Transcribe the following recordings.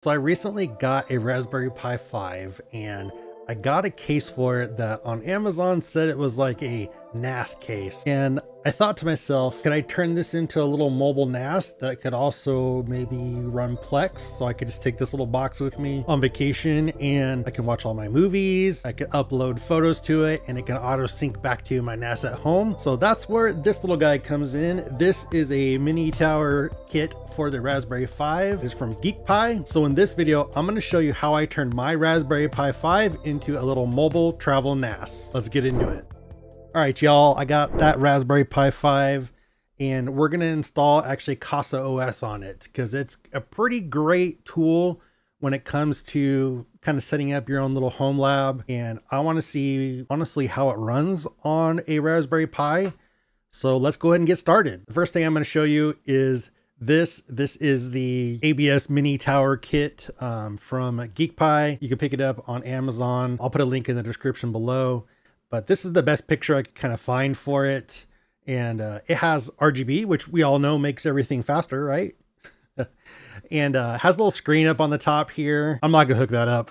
So I recently got a Raspberry Pi 5 and I got a case for it that on Amazon said it was like a NAS case. And I thought to myself, could I turn this into a little mobile NAS that could also maybe run Plex? So I could just take this little box with me on vacation and I can watch all my movies. I could upload photos to it and it can auto sync back to my NAS at home. So that's where this little guy comes in. This is a mini tower kit for the Raspberry 5. It's from GeekPi. So in this video, I'm going to show you how I turned my Raspberry Pi 5 into a little mobile travel NAS. Let's get into it. All right, y'all, I got that Raspberry Pi 5 and we're going to install actually Casaos on it because it's a pretty great tool when it comes to kind of setting up your own little home lab. And I want to see honestly how it runs on a Raspberry Pi. So let's go ahead and get started. The first thing I'm going to show you is this is the ABS mini tower kit from GeekPi. You can pick it up on Amazon. I'll put a link in the description below. But this is the best picture I could kind of find for it. And it has RGB, which we all know makes everything faster, right? And has a little screen up on the top here. I'm not gonna hook that up.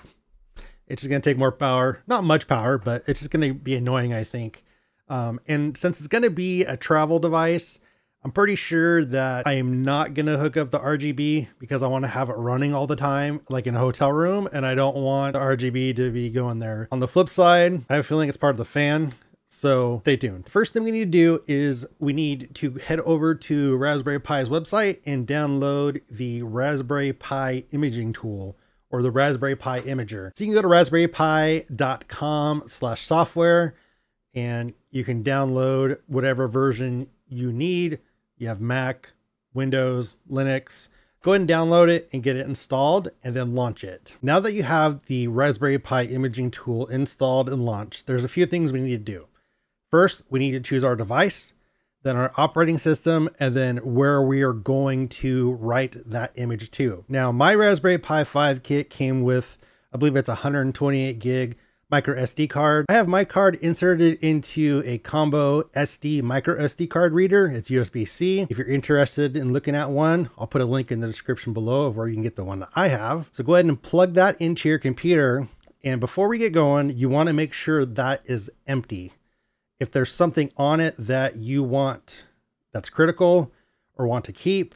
It's just gonna take more power. Not much power, but it's just gonna be annoying, I think. And since it's gonna be a travel device, I'm pretty sure that I am not going to hook up the RGB because I want to have it running all the time, like in a hotel room, and I don't want the RGB to be going there. On the flip side, I have a feeling it's part of the fan, so stay tuned. First thing we need to do is we need to head over to Raspberry Pi's website and download the Raspberry Pi imaging tool, or the Raspberry Pi Imager. So you can go to raspberrypi.com/software and you can download whatever version you need. You have Mac, Windows, Linux. Go ahead and download it and get it installed and then launch it. Now that you have the Raspberry Pi imaging tool installed and launched, there's a few things we need to do. First, we need to choose our device, then our operating system, and then where we are going to write that image to. Now, my Raspberry Pi 5 kit came with, I believe it's 128 gig micro SD card. I have my card inserted into a combo SD micro SD card reader. It's USB-C. If you're interested in looking at one, I'll put a link in the description below of where you can get the one that I have. So go ahead and plug that into your computer. And before we get going, you want to make sure that is empty. If there's something on it that you want that's critical or want to keep,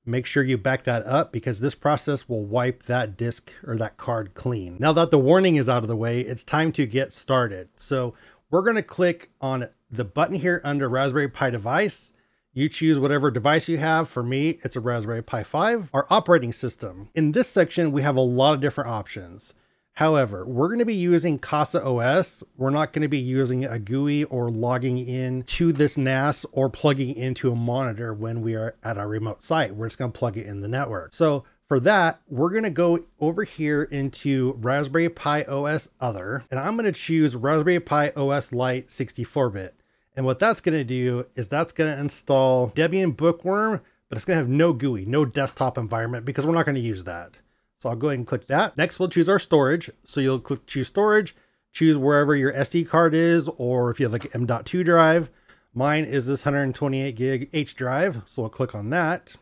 make sure you back that up because this process will wipe that disk or that card clean. Now that the warning is out of the way, it's time to get started. So we're going to click on the button here under Raspberry Pi device. You choose whatever device you have. For me, it's a Raspberry Pi 5. Our operating system. In this section, we have a lot of different options. However, we're going to be using Casaos. We're not going to be using a GUI or logging in to this NAS or plugging into a monitor when we are at our remote site. We're just going to plug it in the network. So for that, we're going to go over here into Raspberry Pi OS Other, and I'm going to choose Raspberry Pi OS Lite 64-bit. And what that's going to do is that's going to install Debian Bookworm, but it's going to have no GUI, no desktop environment, because we're not going to use that. So I'll go ahead and click that. Next, we'll choose our storage. So you'll click choose storage, choose wherever your SD card is, or if you have like an M.2 drive. Mine is this 128 gig H drive. So we'll click on that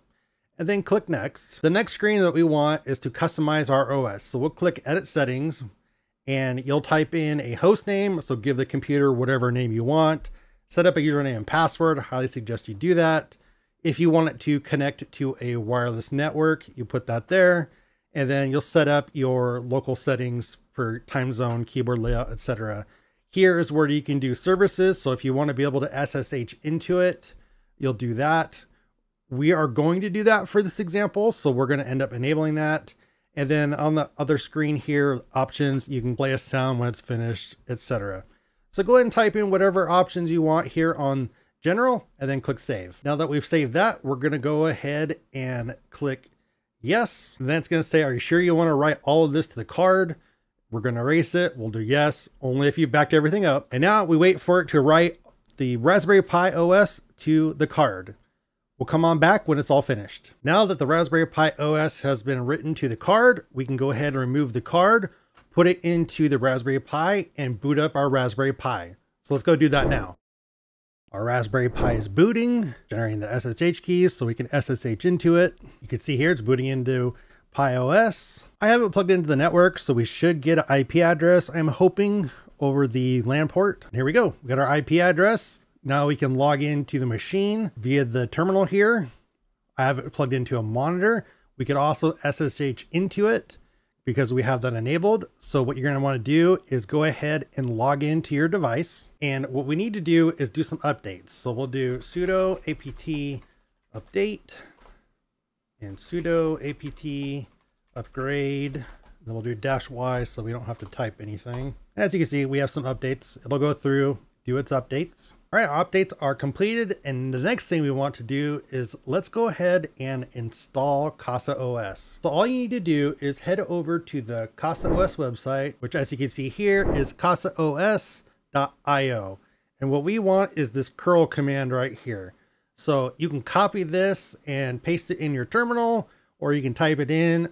and then click next. The next screen that we want is to customize our OS. So we'll click edit settings and you'll type in a host name. So give the computer whatever name you want. Set up a username and password. I highly suggest you do that. If you want it to connect to a wireless network, you put that there. And then you'll set up your local settings for time zone, keyboard layout, etc. Here is where you can do services. So if you want to be able to SSH into it, you'll do that. We are going to do that for this example. So we're going to end up enabling that. And then on the other screen here, options, you can play a sound when it's finished, etc. So go ahead and type in whatever options you want here on general and then click save. Now that we've saved that, we're going to go ahead and click yes. And then it's going to say, are you sure you want to write all of this to the card? We're going to erase it. We'll do yes, only if you've backed everything up. And now we wait for it to write the Raspberry Pi OS to the card. We'll come on back when it's all finished. Now that the Raspberry Pi OS has been written to the card, we can go ahead and remove the card, put it into the Raspberry Pi and boot up our Raspberry Pi. So let's go do that now. Our Raspberry Pi is booting, generating the SSH keys so we can SSH into it. You can see here it's booting into Pi OS. I have it plugged into the network, so we should get an IP address. I'm hoping over the LAN port. Here we go. We got our IP address. Now we can log into the machine via the terminal here. I have it plugged into a monitor. We could also SSH into it because we have that enabled. So what you're going to want to do is go ahead and log into your device. And what we need to do is do some updates. So we'll do sudo apt update and sudo apt upgrade. Then we'll do -y so we don't have to type anything. As you can see, we have some updates. It'll go through, do its updates. All right, our updates are completed. And the next thing we want to do is let's go ahead and install Casaos. So all you need to do is head over to the Casaos website, which as you can see here is casaos.io. And what we want is this curl command right here. So you can copy this and paste it in your terminal, or you can type it in.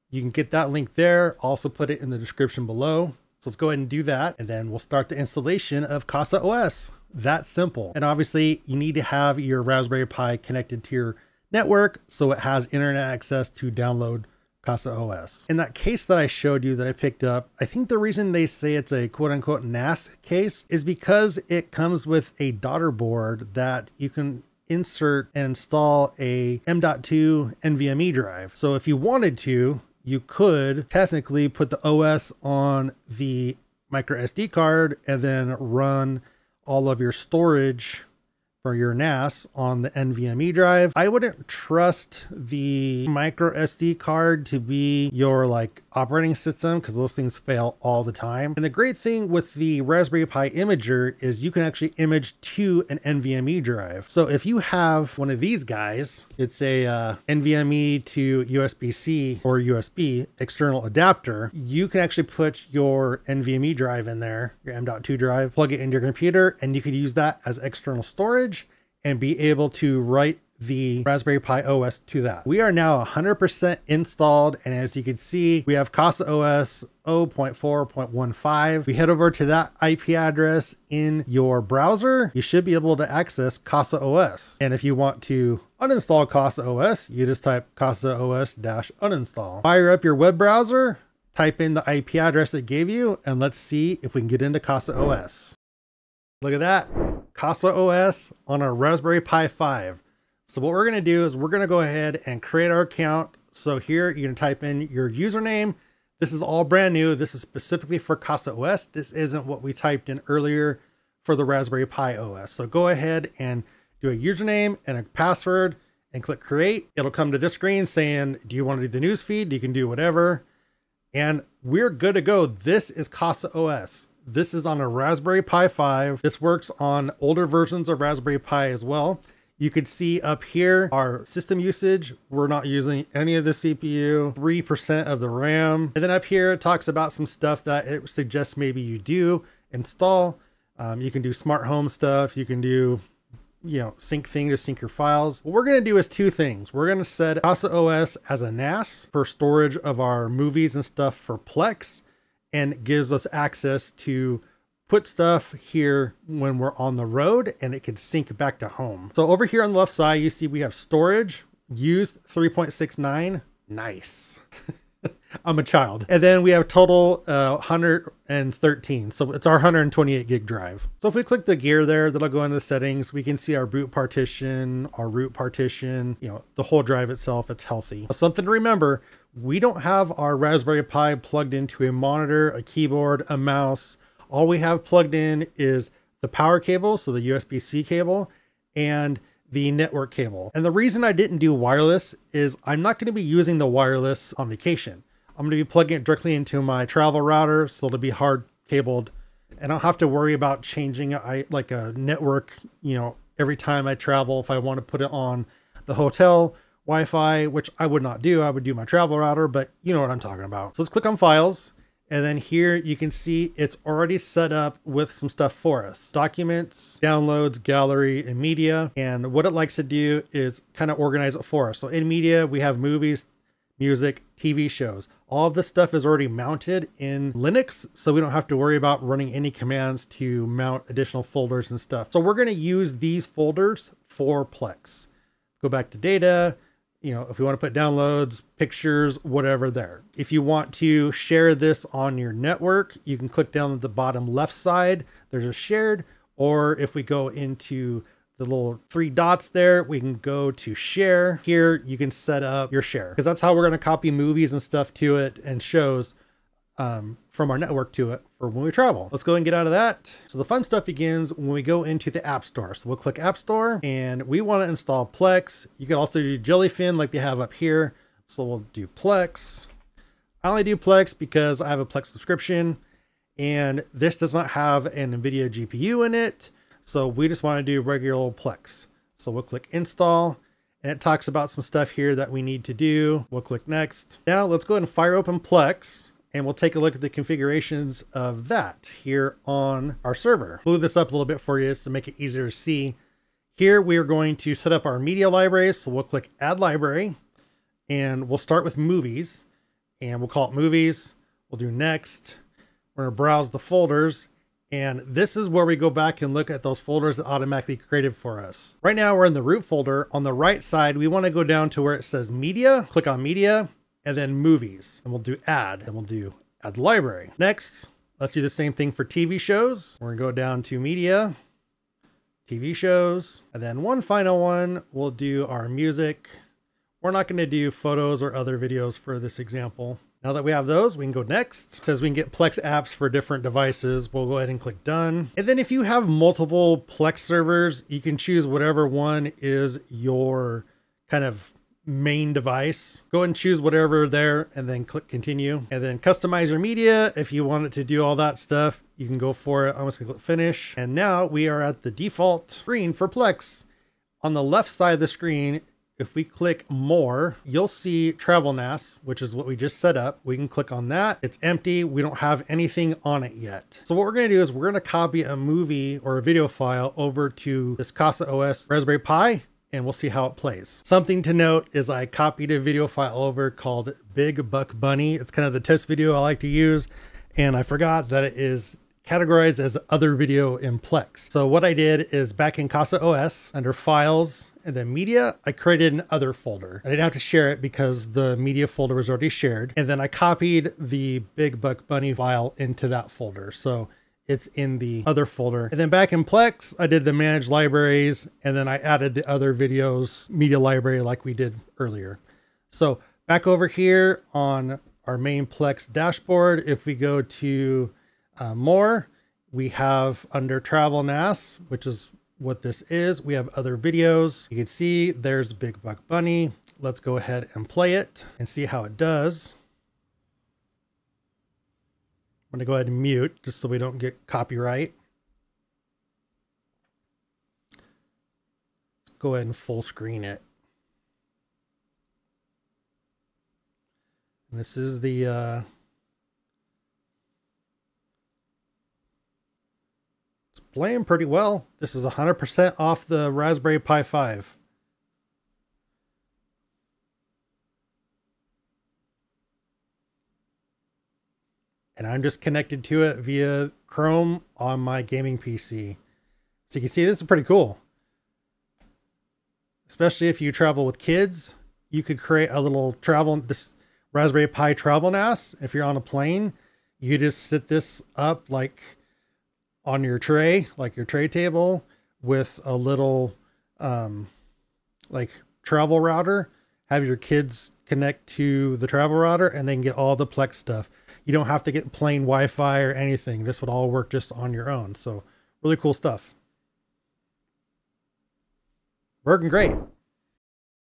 You can get that link there. Also put it in the description below. So let's go ahead and do that. And then we'll start the installation of Casaos. That simple. And obviously you need to have your Raspberry Pi connected to your network so it has internet access to download Casaos. In that case that I showed you that I picked up, I think the reason they say it's a quote unquote NAS case is because it comes with a daughter board that you can insert and install a M.2 NVMe drive. So if you wanted to, you could technically put the OS on the micro SD card and then run all of your storage for your NAS on the NVMe drive. I wouldn't trust the micro SD card to be your like operating system because those things fail all the time. And the great thing with the Raspberry Pi Imager is you can actually image to an NVMe drive. So if you have one of these guys, it's a NVMe to USB-C or USB external adapter, you can actually put your NVMe drive in there, your M.2 drive, plug it into your computer, and you could use that as external storage and be able to write the Raspberry Pi OS to that. We are now 100% installed, and as you can see, we have Casaos 0.4.15. We head over to that IP address in your browser, you should be able to access Casaos. And if you want to uninstall Casaos, you just type casaos-uninstall. Fire up your web browser, type in the IP address it gave you, and let's see if we can get into Casaos. Look at that, Casaos on our Raspberry Pi 5. So what we're going to do is we're going to go ahead and create our account. So here you can type in your username. This is all brand new. This is specifically for Casaos. This isn't what we typed in earlier for the Raspberry Pi OS. So go ahead and do a username and a password and click create. It'll come to this screen saying, do you want to do the news feed? You can do whatever. And we're good to go. This is Casaos. This is on a Raspberry Pi 5. This works on older versions of Raspberry Pi as well. You could see up here our system usage. We're not using any of the CPU, 3% of the RAM. And then up here, it talks about some stuff that it suggests maybe you do install. You can do smart home stuff. You can do, sync thing to sync your files. What we're going to do is two things. We're going to set Casaos as a NAS for storage of our movies and stuff for Plex, and it gives us access to put stuff here when we're on the road, and it can sync back to home. So over here on the left side, you see we have storage used 3.69. Nice. I'm a child. And then we have total 113. So it's our 128 gig drive. So if we click the gear there, that'll go into the settings. We can see our boot partition, our root partition, the whole drive itself, it's healthy. Something to remember, we don't have our Raspberry Pi plugged into a monitor, a keyboard, a mouse. All we have plugged in is the power cable, so the USB-C cable, and the network cable. And the reason I didn't do wireless is I'm not going to be using the wireless on vacation. I'm going to be plugging it directly into my travel router, so it'll be hard cabled. And I'll have to worry about changing like a network, every time I travel. If I want to put it on the hotel Wi-Fi, which I would not do, I would do my travel router, but you know what I'm talking about. So let's click on files. And then here you can see it's already set up with some stuff for us. Documents, downloads, gallery, and media. And what it likes to do is kind of organize it for us. So in media, we have movies, music, TV shows. All of this stuff is already mounted in Linux, so we don't have to worry about running any commands to mount additional folders and stuff. So we're going to use these folders for Plex. Go back to data, you know, if we want to put downloads, pictures, whatever there. If you want to share this on your network, you can click down at the bottom left side. There's a shared, or if we go into the little 3 dots there, we can go to share. Here you can set up your share, because that's how we're going to copy movies and stuff to it and shows from our network to it for when we travel. Let's go and get out of that. So the fun stuff begins when we go into the App Store. So we'll click App Store and we want to install Plex. You can also do Jellyfin like they have up here. So we'll do Plex. I only do Plex because I have a Plex subscription and this does not have an NVIDIA GPU in it. So we just want to do regular old Plex. So we'll click install and it talks about some stuff here that we need to do. We'll click next. Now let's go ahead and fire open Plex. And we'll take a look at the configurations of that here on our server. Blew this up a little bit for you to make it easier to see. Here we are going to set up our media libraries. So we'll click add library and we'll start with movies and we'll call it movies. We'll do next. We're going to browse the folders. And this is where we go back and look at those folders that automatically created for us. Right now we're in the root folder. On the right side, we want to go down to where it says media, click on media, and then movies, and we'll do add, and we'll do add library. Next, let's do the same thing for TV shows. We're gonna go down to media, TV shows, and then one final one, we'll do our music. We're not gonna do photos or other videos for this example. Now that we have those, we can go next. It says we can get Plex apps for different devices. We'll go ahead and click done. And then if you have multiple Plex servers, you can choose whatever one is your kind of main device. Go ahead and choose whatever there and then click continue, and then customize your media. If you want it to do all that stuff, you can go for it. I'm just gonna click finish. And now we are at the default screen for Plex. On the left side of the screen, if we click more, you'll see Travel NAS, which is what we just set up. We can click on that. It's empty. We don't have anything on it yet. So what we're gonna do is we're gonna copy a movie or a video file over to this Casaos Raspberry Pi, and we'll see how it plays. Something to note is I copied a video file over called Big Buck Bunny. It's kind of the test video I like to use, and I forgot that it is categorized as other video in Plex. So what I did is back in Casaos under files and then media, I created an other folder. I didn't have to share it because the media folder was already shared. And then I copied the Big Buck Bunny file into that folder. So it's in the other folder. And then back in Plex, I did the manage libraries, and then I added the other videos media library like we did earlier. So back over here on our main Plex dashboard, if we go to more, we have under Travel NAS, which is what this is. We have other videos. You can see there's Big Buck Bunny. Let's go ahead and play it and see how it does. I'm going to go ahead and mute just so we don't get copyright. Let's go ahead and full screen it. And this is the it's playing pretty well. This is 100% off the Raspberry Pi 5. And I'm just connected to it via Chrome on my gaming PC. So you can see this is pretty cool. Especially if you travel with kids, you could create a little this Raspberry Pi travel NAS. If you're on a plane, you just sit this up like on your tray, like your tray table, with a little like travel router. Have your kids connect to the travel router and then get all the Plex stuff. You don't have to get plain Wi-Fi or anything. This would all work just on your own. So really cool stuff. Working great.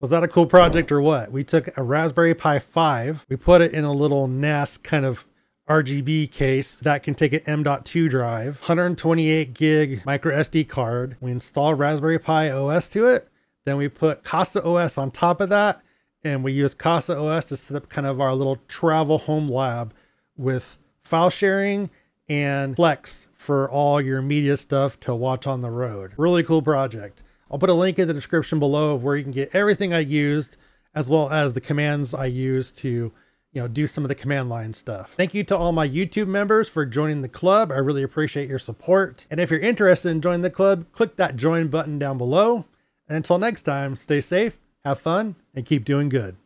Was that a cool project or what? We took a Raspberry Pi 5. We put it in a little NAS kind of RGB case that can take an M.2 drive, 128 gig micro SD card. We install Raspberry Pi OS to it. Then we put Casaos on top of that. And we use Casaos to set up kind of our little travel home lab with file sharing and Plex for all your media stuff to watch on the road. Really cool project. I'll put a link in the description below of where you can get everything I used, as well as the commands I used to, do some of the command line stuff. Thank you to all my YouTube members for joining the club. I really appreciate your support. And if you're interested in joining the club, click that join button down below. And until next time, stay safe, Have fun and keep doing good.